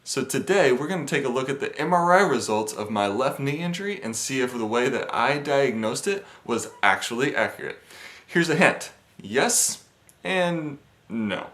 So today we're going to take a look at the MRI results of my left knee injury and see if the way that I diagnosed it was actually accurate. Here's a hint. Yes and no.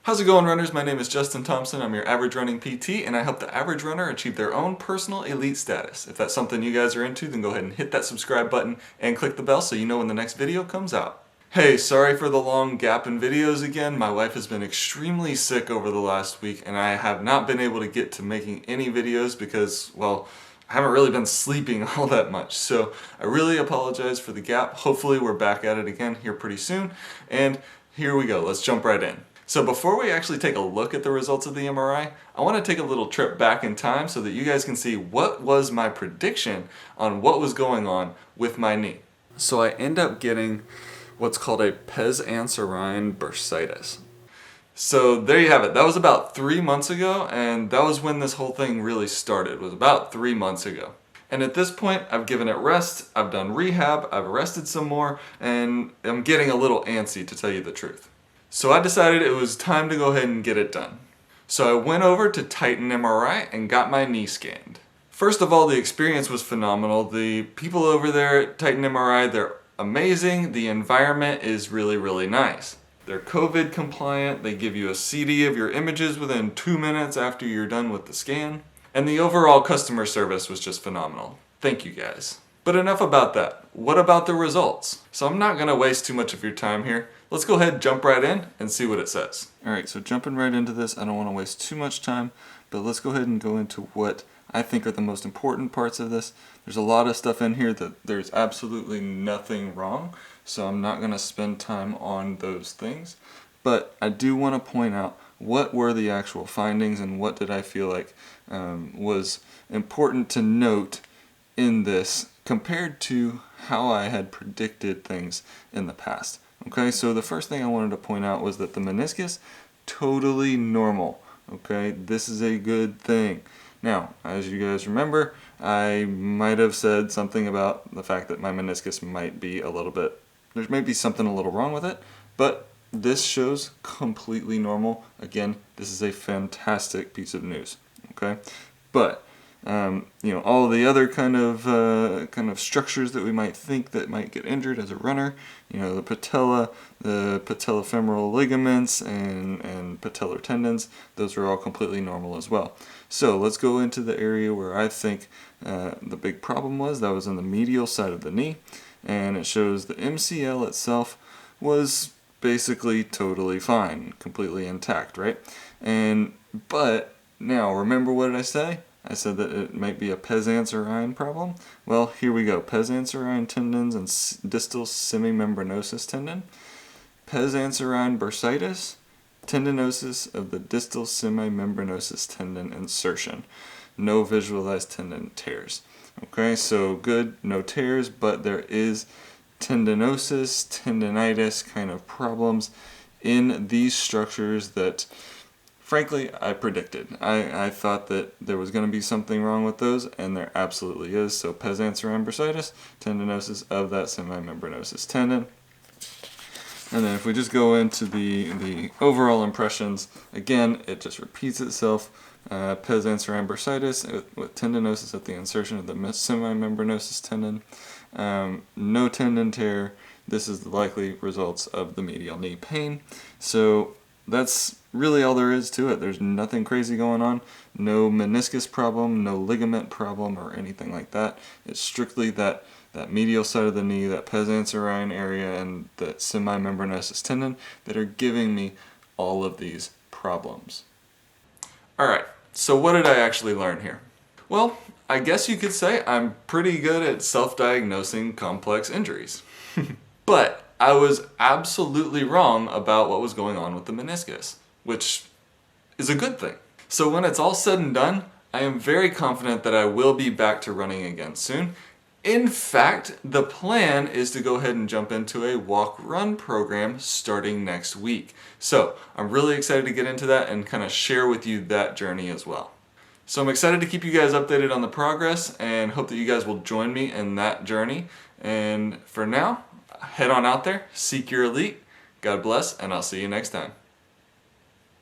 How's it going, runners? My name is Justin Thompson. I'm your average running PT, and I help the average runner achieve their own personal elite status. If that's something you guys are into, then go ahead and hit that subscribe button and click the bell so you know when the next video comes out. Hey, sorry for the long gap in videos again. My wife has been extremely sick over the last week, and I have not been able to get to making any videos because, well, I haven't really been sleeping all that much. So I really apologize for the gap. Hopefully we're back at it again here pretty soon. And here we go. Let's jump right in. So before we actually take a look at the results of the MRI, I want to take a little trip back in time so that you guys can see what was my prediction on what was going on with my knee. So I end up getting what's called a pes anserine bursitis. So there you have it. That was about 3 months ago, and that was when this whole thing really started. It was about 3 months ago. And at this point, I've given it rest, I've done rehab, I've rested some more, and I'm getting a little antsy, to tell you the truth. So I decided it was time to go ahead and get it done. So I went over to Titan MRI and got my knee scanned. First of all, the experience was phenomenal. The people over there at Titan MRI, they're amazing. The environment is really, really nice. They're COVID compliant. They give you a CD of your images within 2 minutes after you're done with the scan. And the overall customer service was just phenomenal. Thank you guys. But enough about that. What about the results? So I'm not going to waste too much of your time here. Let's go ahead and jump right in and see what it says. Alright, so jumping right into this, I don't want to waste too much time, but let's go ahead and go into what I think are the most important parts of this. There's a lot of stuff in here that there's absolutely nothing wrong, so I'm not going to spend time on those things. But I do want to point out what were the actual findings and what did I feel like was important to note in this compared to how I had predicted things in the past. Okay, so the first thing I wanted to point out was that the meniscus, totally normal. Okay, this is a good thing. Now, as you guys remember, I might have said something about the fact that my meniscus might be a little bit, there might be something a little wrong with it, but this shows completely normal. Again, this is a fantastic piece of news. Okay, but all the other kind of structures that we might think that might get injured as a runner, the patella, the patellofemoral ligaments, and patellar tendons, those are all completely normal as well. So let's go into the area where I think the big problem was. That was on the medial side of the knee, and it shows the MCL itself was basically totally fine, completely intact, right? But now, remember what did I say? I said that it might be a pes anserine problem. Well, here we go. Pes anserine tendons and distal semimembranosus tendon. Pes anserine bursitis, tendinosis of the distal semimembranosus tendon insertion. No visualized tendon tears. Okay, so good, no tears, but there is tendinosis, tendinitis kind of problems in these structures that, frankly, I predicted. I thought that there was going to be something wrong with those, and there absolutely is. So pes anserine bursitis, tendinosis of that semimembranosus tendon. And then if we just go into the overall impressions, again, it just repeats itself. Pes anserine bursitis with tendinosis at the insertion of the semimembranosus tendon. No tendon tear. This is the likely results of the medial knee pain. So that's really all there is to it. There's nothing crazy going on. No meniscus problem, no ligament problem, or anything like that. It's strictly that medial side of the knee, that pes anserine area, and that semimembranosus tendon that are giving me all of these problems. Alright, so what did I actually learn here? Well, I guess you could say I'm pretty good at self-diagnosing complex injuries. But I was absolutely wrong about what was going on with the meniscus, which is a good thing. So when it's all said and done, I am very confident that I will be back to running again soon. In fact, the plan is to go ahead and jump into a walk-run program starting next week. So I'm really excited to get into that and kind of share with you that journey as well. So I'm excited to keep you guys updated on the progress and hope that you guys will join me in that journey. And for now, head on out there, seek your elite. God bless, and I'll see you next time.